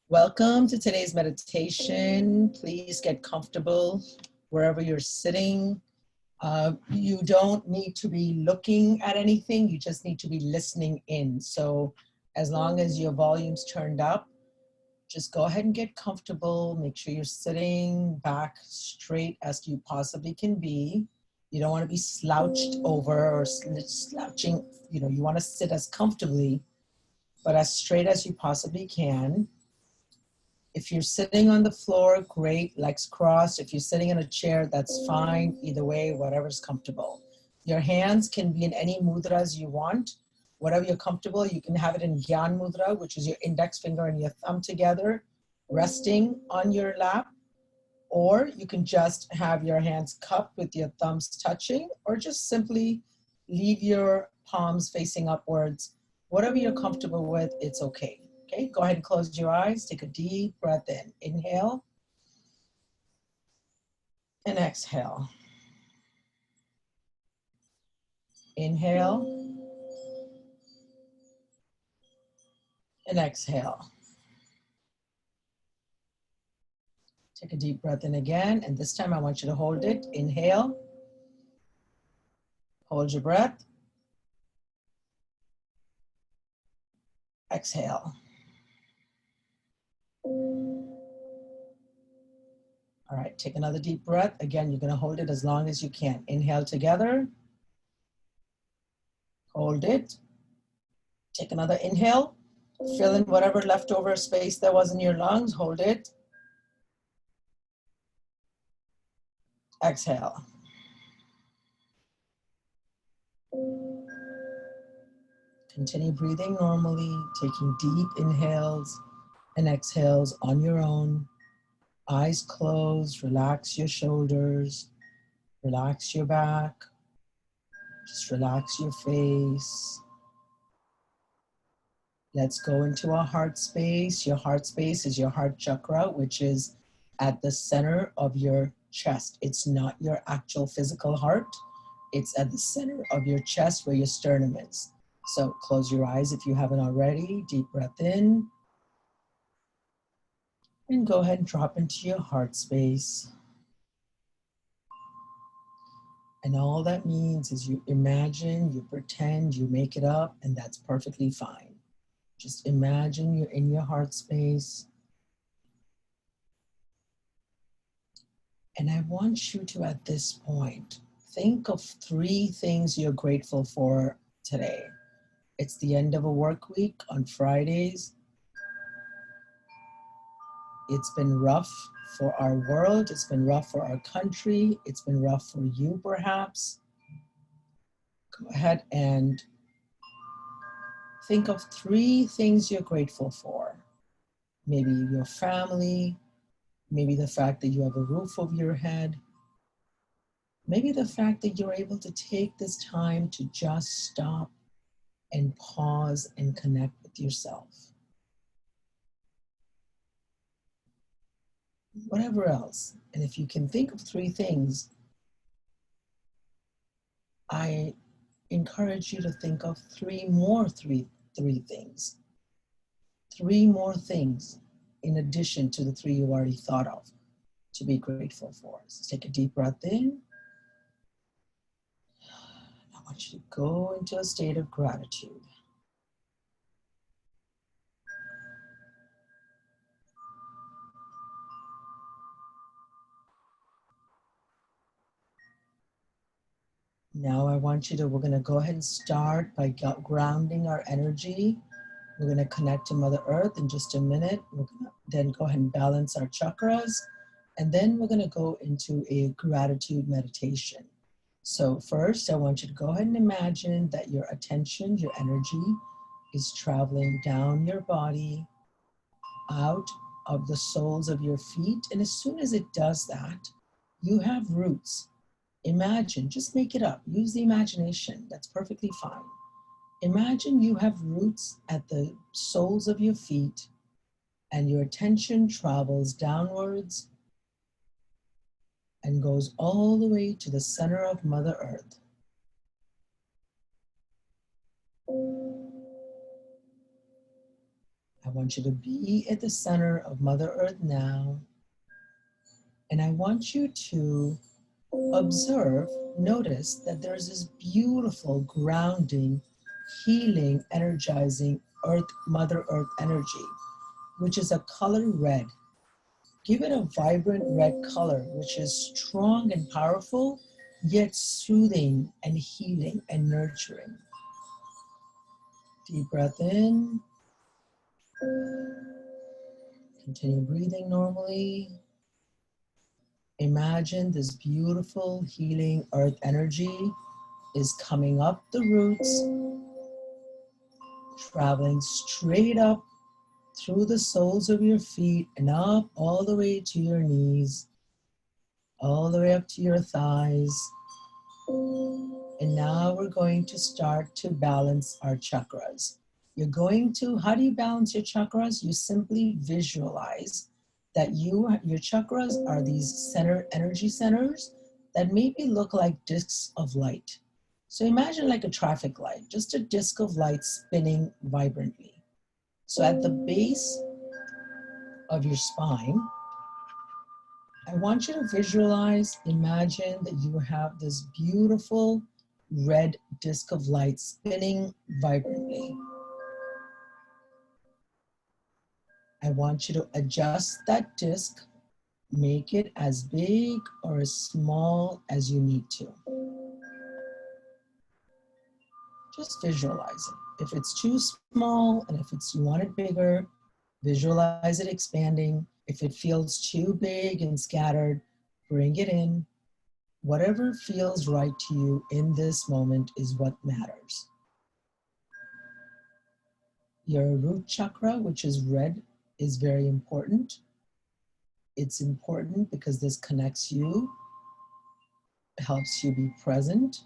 Welcome to today's meditation. Please get comfortable wherever you're sitting. You don't need to be looking at anything. You just need to be listening in. So as long as your volume's turned up, just go ahead and get comfortable. Make sure you're sitting back straight as you possibly can be. You don't want to be slouched over or slouching. You want to sit as comfortably, but as straight as you possibly can. If you're sitting on the floor, great, legs crossed. If you're sitting in a chair, that's fine. Either way, whatever's comfortable. Your hands can be in any mudras you want. Whatever you're comfortable, you can have it in Gyan Mudra, which is your index finger and your thumb together, resting on your lap. Or you can just have your hands cupped with your thumbs touching, or just simply leave your palms facing upwards. Whatever you're comfortable with, it's okay. Okay, go ahead and close your eyes. Take a deep breath in. Inhale and exhale. Inhale and exhale. Take a deep breath in again, and this time I want you to hold it. Inhale. Hold your breath. Exhale. All right, take another deep breath. Again, you're going to hold it as long as you can. Inhale together. Hold it. Take another inhale. Fill in whatever leftover space there was in your lungs. Hold it. Exhale. Continue breathing normally, taking deep inhales and exhales on your own. Eyes closed, relax your shoulders, relax your back, just relax your face. Let's go into our heart space. Your heart space is your heart chakra, which is at the center of your chest. It's not your actual physical heart. It's at the center of your chest where your sternum is. So close your eyes if you haven't already. Deep breath in. And go ahead and drop into your heart space. And all that means is you imagine, you pretend, you make it up, and that's perfectly fine. Just imagine you're in your heart space. And I want you to, at this point, think of 3 things you're grateful for today. It's the end of a work week on Fridays. It's been rough for our world. It's been rough for our country. It's been rough for you, perhaps. Go ahead and think of 3 things you're grateful for. Maybe your family, maybe the fact that you have a roof over your head, maybe the fact that you're able to take this time to just stop and pause and connect with yourself. Whatever else. And if you can think of 3 things, I encourage you to think of 3 more three things. 3 more things in addition to the 3 you already thought of to be grateful for. So take a deep breath in. I want you to go into a state of gratitude. Now I want you to, we're going to go ahead and start by grounding our energy. We're going to connect to Mother Earth in just a minute. We're going to then go ahead and balance our chakras. And then we're going to go into a gratitude meditation. So first, I want you to go ahead and imagine that your attention, your energy is traveling down your body, out of the soles of your feet. And as soon as it does that, you have roots. Imagine, just make it up. Use the imagination. That's perfectly fine. Imagine you have roots at the soles of your feet and your attention travels downwards and goes all the way to the center of Mother Earth. I want you to be at the center of Mother Earth now. And I want you to observe, notice that there's this beautiful grounding, healing, energizing Mother Earth energy, which is a color red. Give it a vibrant red color, which is strong and powerful, yet soothing and healing and nurturing. Deep breath in. Continue breathing normally. Imagine this beautiful healing earth energy is coming up the roots, traveling straight up through the soles of your feet and up all the way to your knees, all the way up to your thighs. And now we're going to start to balance our chakras. How do you balance your chakras? You simply visualize that your chakras are these energy centers that maybe look like discs of light. So imagine like a traffic light, just a disc of light spinning vibrantly. So at the base of your spine, I want you to visualize, imagine that you have this beautiful red disc of light spinning vibrantly. I want you to adjust that disc, make it as big or as small as you need to. Just visualize it. If it's too small and if you want it bigger, visualize it expanding. If it feels too big and scattered, bring it in. Whatever feels right to you in this moment is what matters. Your root chakra, which is red, is very important. It's important because this connects you, helps you be present,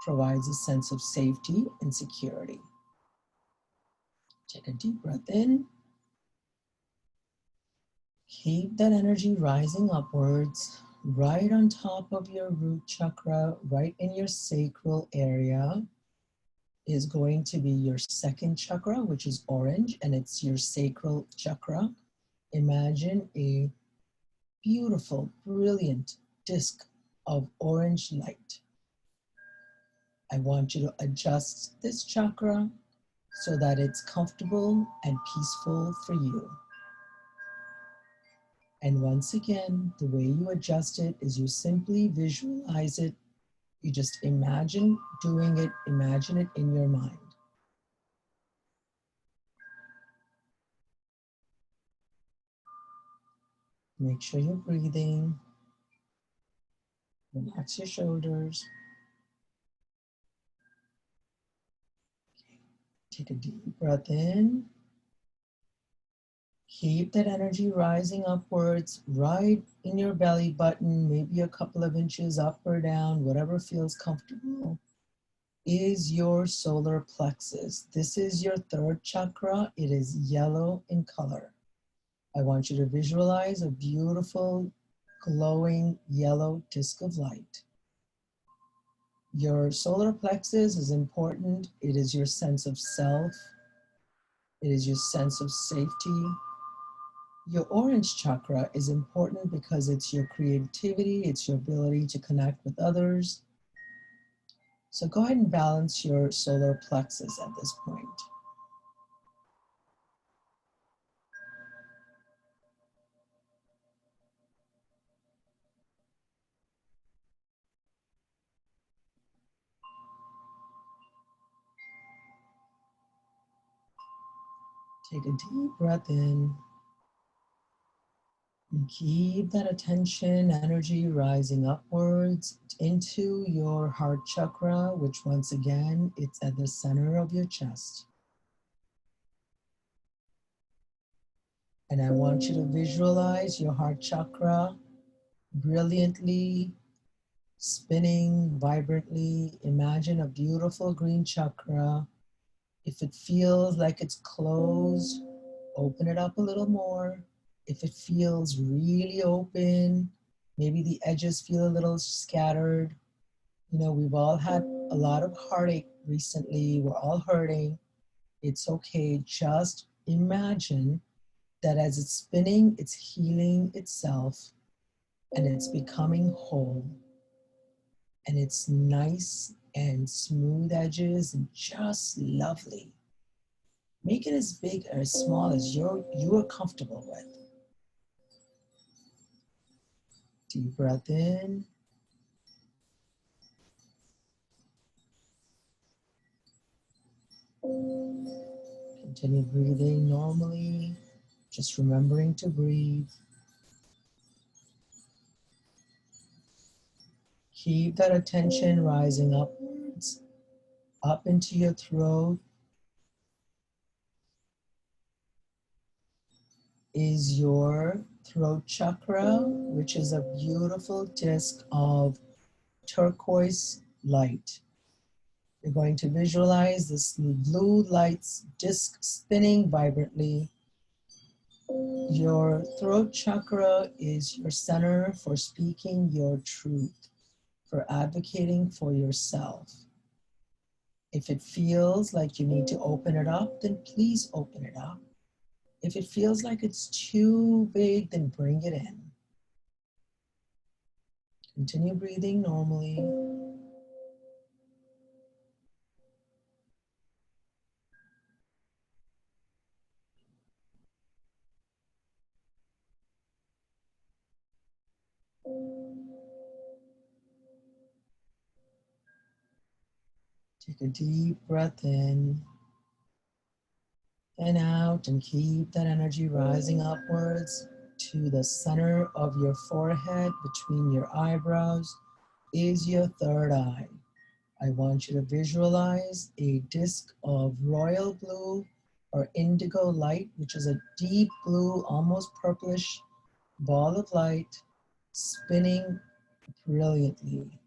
provides a sense of safety and security. Take a deep breath in. Keep that energy rising upwards, right on top of your root chakra, right in your sacral area is going to be your second chakra, which is orange, and it's your sacral chakra. Imagine a beautiful, brilliant disc of orange light. I want you to adjust this chakra so that it's comfortable and peaceful for you. And once again, the way you adjust it is you simply visualize it. You just imagine doing it, imagine it in your mind. Make sure you're breathing. Relax your shoulders. Take a deep breath in. Keep that energy rising upwards, right in your belly button, maybe a couple of inches up or down, whatever feels comfortable, is your solar plexus. This is your third chakra. It is yellow in color. I want you to visualize a beautiful, glowing yellow disc of light. Your solar plexus is important. It is your sense of self. It is your sense of safety. Your orange chakra is important because it's your creativity, it's your ability to connect with others. So go ahead and balance your solar plexus at this point. Take a deep breath in and keep that attention, energy rising upwards into your heart chakra, which once again, it's at the center of your chest. And I want you to visualize your heart chakra brilliantly spinning vibrantly. Imagine a beautiful green chakra. If it feels like it's closed, open it up a little more. If it feels really open, maybe the edges feel a little scattered. You know, we've all had a lot of heartache recently. We're all hurting. It's okay. Just imagine that as it's spinning, it's healing itself and it's becoming whole. And it's nice and smooth edges and just lovely. Make it as big or as small as you're comfortable with. Deep breath in. Continue breathing normally, just remembering to breathe. Keep that attention rising upwards, up into your throat. Is your throat chakra, which is a beautiful disc of turquoise light. You're going to visualize this blue light's disc spinning vibrantly. Your throat chakra is your center for speaking your truth, for advocating for yourself. If it feels like you need to open it up, then please open it up. If it feels like it's too big, then bring it in. Continue breathing normally. Take a deep breath in and out, and keep that energy rising upwards to the center of your forehead. Between your eyebrows is your third eye. I want you to visualize a disc of royal blue or indigo light, which is a deep blue, almost purplish ball of light spinning brilliantly.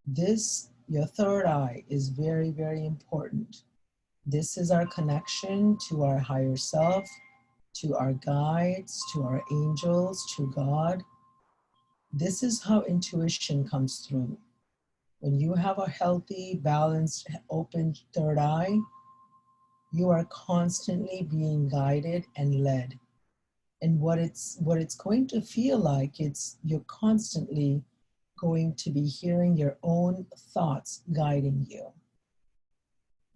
This, your third eye, is very, very important. This is our connection to our higher self, to our guides, to our angels, to God. This is how intuition comes through. When you have a healthy, balanced, open third eye, you are constantly being guided and led. And what it's going to feel like, you're constantly going to be hearing your own thoughts guiding you.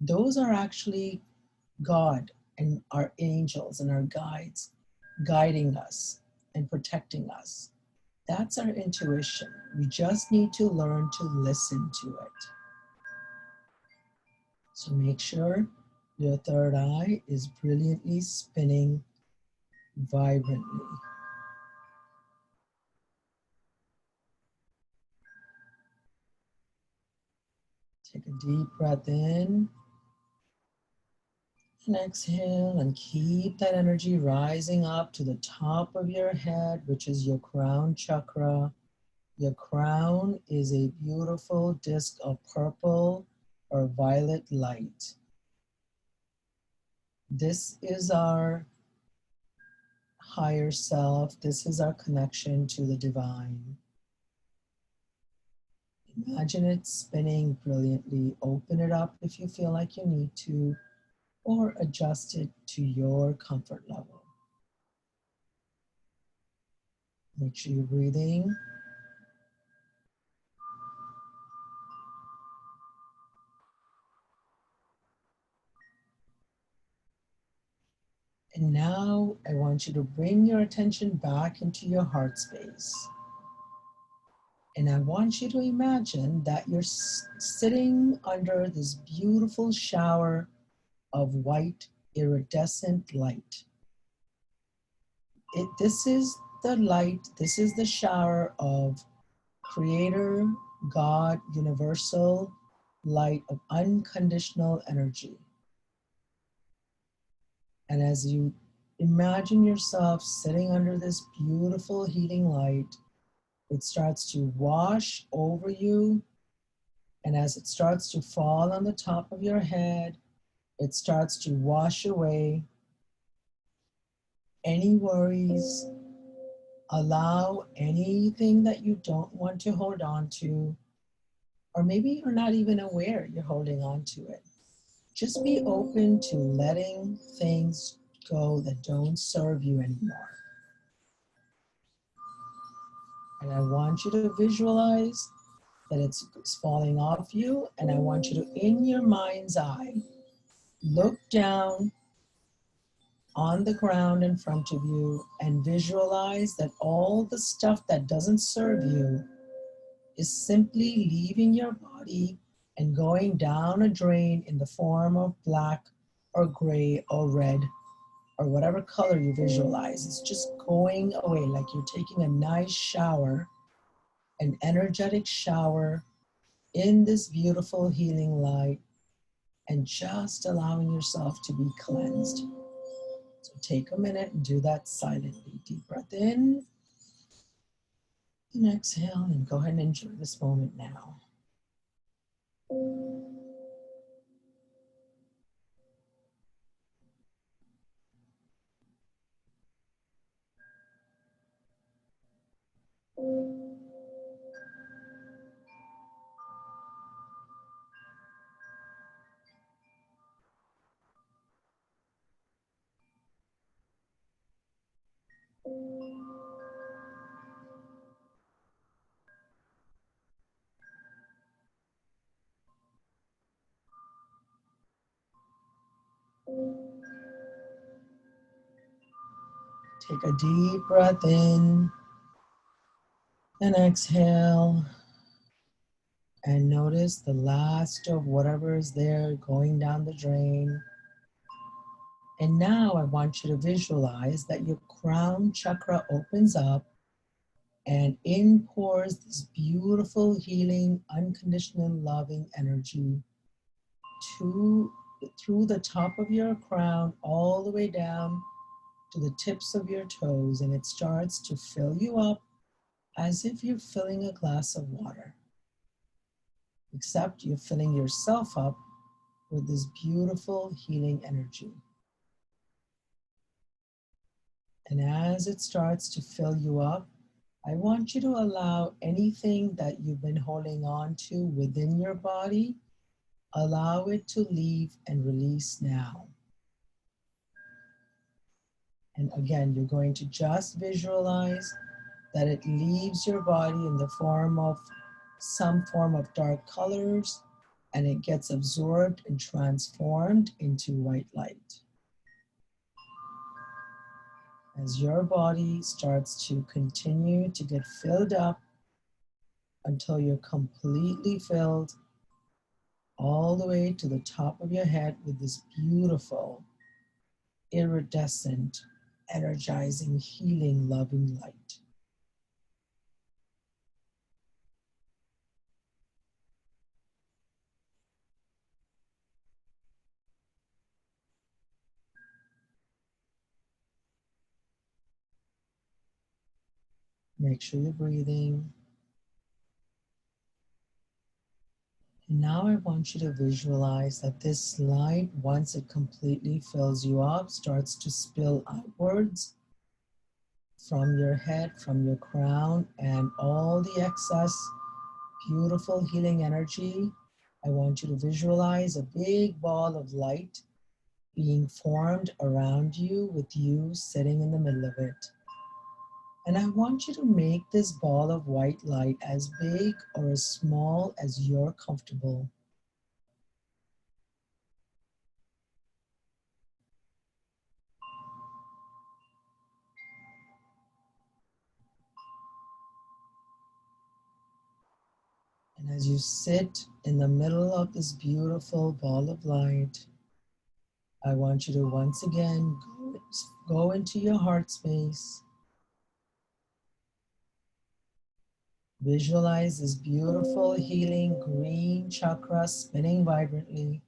Those are actually God and our angels and our guides guiding us and protecting us. That's our intuition. We just need to learn to listen to it. So make sure your third eye is brilliantly spinning vibrantly. Take a deep breath in and exhale, and keep that energy rising up to the top of your head, which is your crown chakra. Your crown is a beautiful disc of purple or violet light. This is our higher self. This is our connection to the divine. Imagine it spinning brilliantly. Open it up if you feel like you need to, or adjust it to your comfort level. Make sure you're breathing. And now I want you to bring your attention back into your heart space. And I want you to imagine that you're sitting under this beautiful shower of white iridescent light. This is the light, this is the shower of Creator, God, universal light of unconditional energy. And as you imagine yourself sitting under this beautiful heating light, it starts to wash over you. And as it starts to fall on the top of your head, it starts to wash away any worries. Allow anything that you don't want to hold on to, or maybe you're not even aware you're holding on to it. Just be open to letting things go that don't serve you anymore. And I want you to visualize that it's falling off you, and I want you to, in your mind's eye, look down on the ground in front of you and visualize that all the stuff that doesn't serve you is simply leaving your body and going down a drain in the form of black or gray or red or whatever color you visualize. It's just going away like you're taking a nice shower, an energetic shower in this beautiful healing light, and just allowing yourself to be cleansed. So take a minute and do that silently. Deep breath in and exhale, and go ahead and enjoy this moment now. Take a deep breath in and exhale, and notice the last of whatever is there going down the drain. And now I want you to visualize that your crown chakra opens up and in pours this beautiful, healing, unconditional, loving energy through the top of your crown all the way down to the tips of your toes, and it starts to fill you up as if you're filling a glass of water, except you're filling yourself up with this beautiful healing energy. And as it starts to fill you up, I want you to allow anything that you've been holding on to within your body, allow it to leave and release now. And again, you're going to just visualize that it leaves your body in the form of some form of dark colors, and it gets absorbed and transformed into white light. As your body starts to continue to get filled up until you're completely filled all the way to the top of your head with this beautiful, iridescent, energizing, healing, loving light. Make sure you're breathing. And now I want you to visualize that this light, once it completely fills you up, starts to spill outwards from your head, from your crown, and all the excess beautiful healing energy. I want you to visualize a big ball of light being formed around you with you sitting in the middle of it. And I want you to make this ball of white light as big or as small as you're comfortable. And as you sit in the middle of this beautiful ball of light, I want you to once again go into your heart space. Visualize this beautiful healing green chakra spinning vibrantly.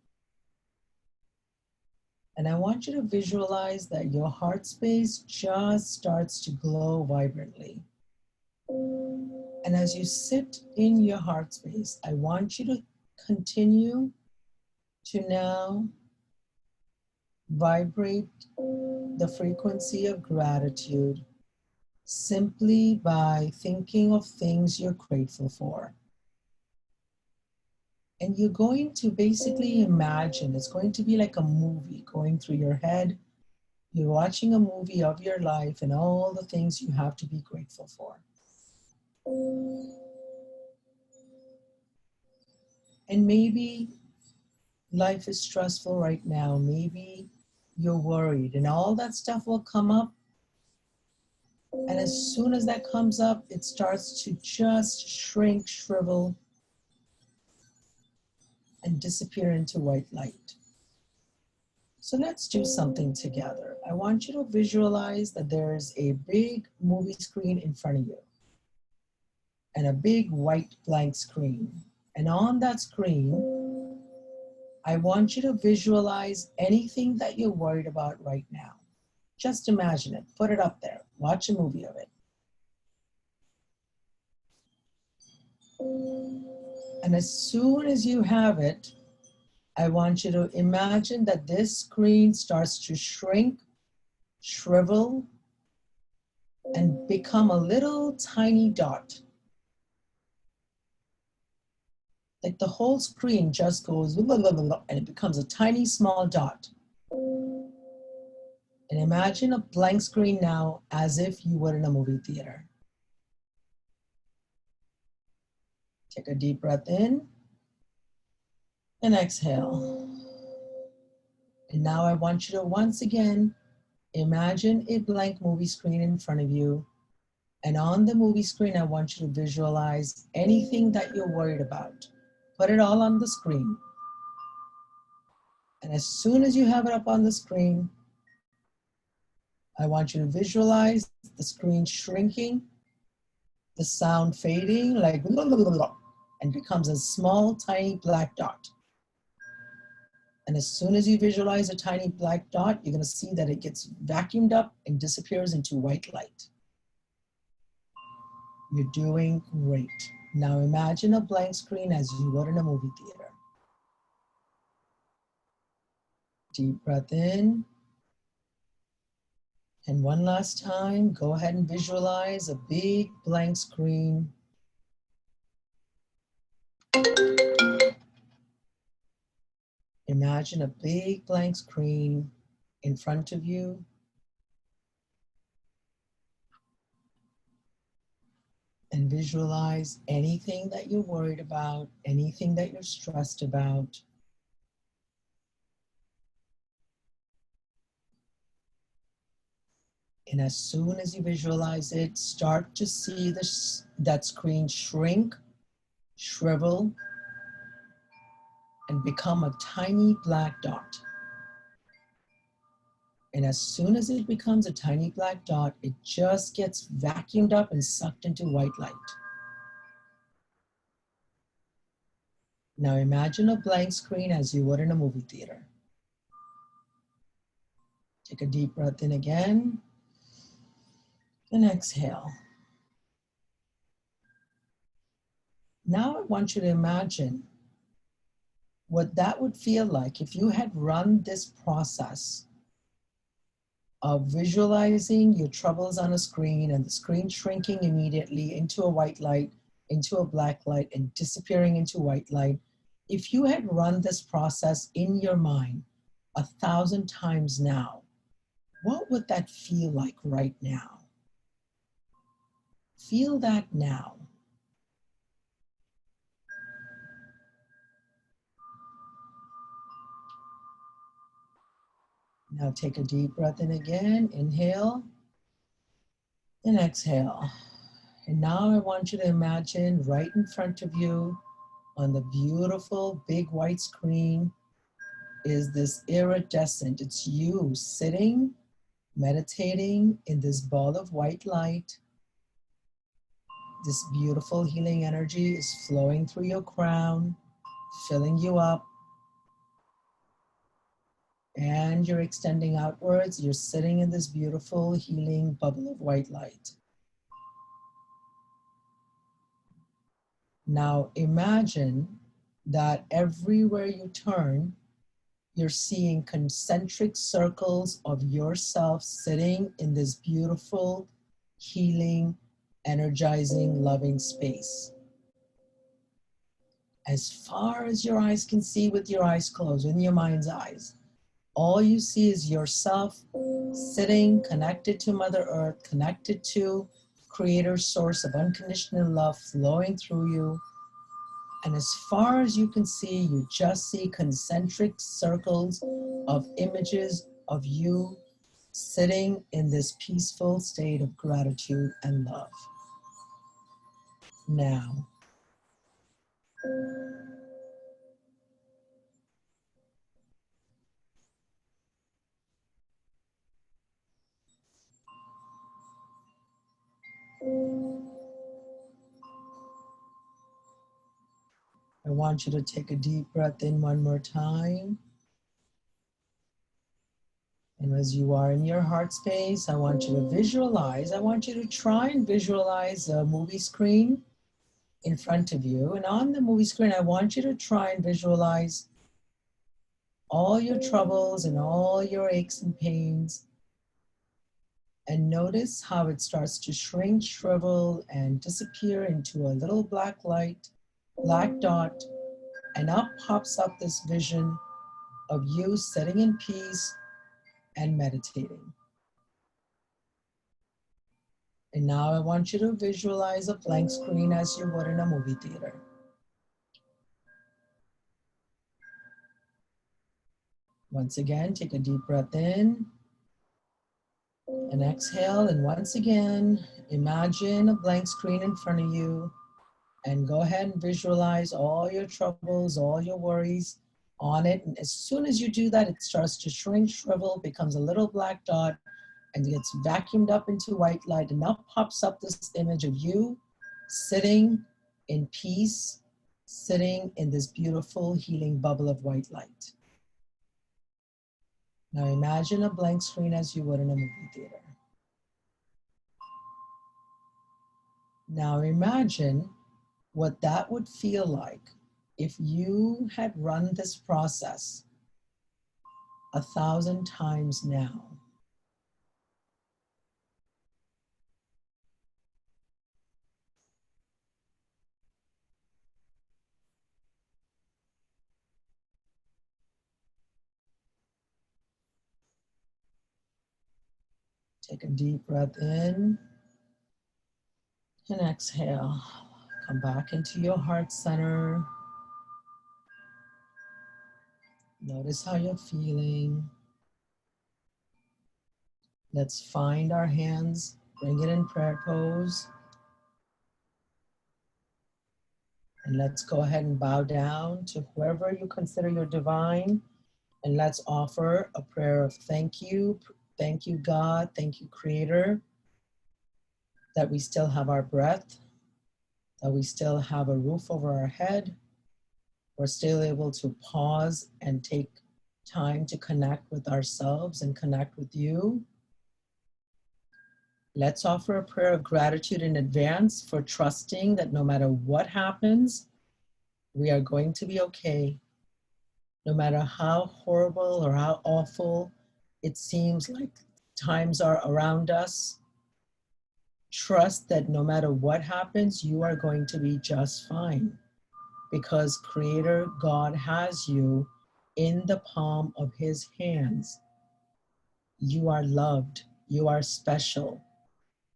And I want you to visualize that your heart space just starts to glow vibrantly. And as you sit in your heart space, I want you to continue to now vibrate the frequency of gratitude simply by thinking of things you're grateful for. And you're going to basically imagine, it's going to be like a movie going through your head. You're watching a movie of your life and all the things you have to be grateful for. And maybe life is stressful right now. Maybe you're worried and all that stuff will come up. And as soon as that comes up, it starts to just shrink, shrivel, and disappear into white light. So let's do something together. I want you to visualize that there's a big movie screen in front of you and a big white blank screen. And on that screen, I want you to visualize anything that you're worried about right now. Just imagine it, put it up there, watch a movie of it. And as soon as you have it, I want you to imagine that this screen starts to shrink, shrivel, and become a little tiny dot. Like the whole screen just goes and it becomes a tiny small dot. And imagine a blank screen now as if you were in a movie theater. Take a deep breath in and exhale. And now I want you to once again imagine a blank movie screen in front of you. And on the movie screen, I want you to visualize anything that you're worried about. Put it all on the screen. And as soon as you have it up on the screen, I want you to visualize the screen shrinking, the sound fading like and becomes a small, tiny black dot. And as soon as you visualize a tiny black dot, you're going to see that it gets vacuumed up and disappears into white light. You're doing great. Now imagine a blank screen as you would in a movie theater. Deep breath in. And one last time, go ahead and visualize a big blank screen. Imagine a big blank screen in front of you. And visualize anything that you're worried about, anything that you're stressed about. And as soon as you visualize it, start to see that screen shrink, shrivel, and become a tiny black dot. And as soon as it becomes a tiny black dot, it just gets vacuumed up and sucked into white light. Now imagine a blank screen as you would in a movie theater. Take a deep breath in again and exhale. Now I want you to imagine what that would feel like if you had run this process of visualizing your troubles on a screen and the screen shrinking immediately into a white light, into a black light, and disappearing into white light. If you had run this process in your mind 1,000 times now, what would that feel like right now? Feel that now. Now take a deep breath in again, inhale and exhale. And now I want you to imagine right in front of you on the beautiful big white screen is this iridescent. It's you sitting, meditating in this ball of white light. This beautiful healing energy is flowing through your crown, filling you up. And you're extending outwards. You're sitting in this beautiful healing bubble of white light. Now imagine that everywhere you turn, you're seeing concentric circles of yourself sitting in this beautiful, healing, energizing, loving space. as far as your eyes can see with your eyes closed, in your mind's eyes. All you see is yourself sitting, connected to Mother Earth, connected to Creator's source of unconditional love flowing through you. And as far as you can see, you just see concentric circles of images of you sitting in this peaceful state of gratitude and love. Now, I want you to take a deep breath in one more time. And as you are in your heart space, I want you to visualize. I want you to try and visualize a movie screen in front of you. And on the movie screen, I want you to try and visualize all your troubles and all your aches and pains. And notice how it starts to shrink, shrivel, and disappear into a little black light, black dot. And up pops up this vision of you sitting in peace and meditating. And now I want you to visualize a blank screen as you would in a movie theater. Once again, take a deep breath in and exhale. And once again, imagine a blank screen in front of you and go ahead and visualize all your troubles, all your worries on it. And as soon as you do that, it starts to shrink, shrivel, becomes a little black dot, and gets vacuumed up into white light. And up pops up this image of you sitting in peace, sitting in this beautiful healing bubble of white light. Now imagine a blank screen as you would in a movie theater. Now imagine what that would feel like if you had run this process 1,000 times now. Take a deep breath in and exhale. Come back into your heart center. Notice how you're feeling. Let's find our hands, bring it in prayer pose. And let's go ahead and bow down to whoever you consider your divine. And let's offer a prayer of thank you. Thank you, God. Thank you, Creator, that we still have our breath, that we still have a roof over our head. We're still able to pause and take time to connect with ourselves and connect with you. Let's offer a prayer of gratitude in advance for trusting that no matter what happens, we are going to be okay. No matter how horrible or how awful it seems like times are around us, trust that no matter what happens, you are going to be just fine, because Creator God has you in the palm of His hands. You are loved. You are special.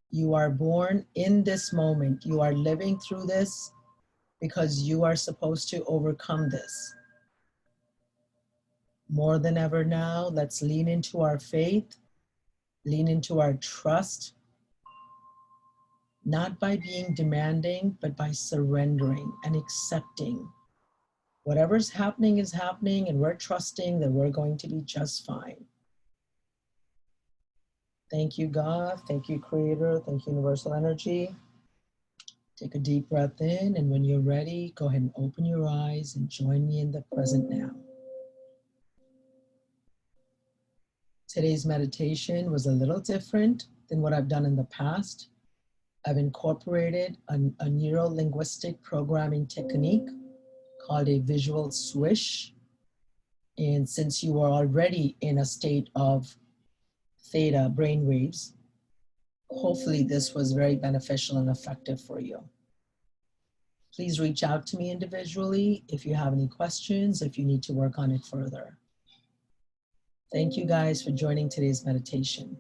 You are born in this moment. You are living through this because you are supposed to overcome this. More than ever now, let's lean into our faith, lean into our trust, not by being demanding, but by surrendering and accepting. Whatever's happening is happening, and we're trusting that we're going to be just fine. Thank you, God. Thank you, Creator. Thank you, Universal Energy. Take a deep breath in, and when you're ready, go ahead and open your eyes and join me in the present now. Today's meditation was a little different than what I've done in the past. I've incorporated a neuro-linguistic programming technique called a Visual Swish. And since you are already in a state of theta brainwaves, hopefully this was very beneficial and effective for you. Please reach out to me individually if you have any questions, if you need to work on it further. Thank you guys for joining today's meditation.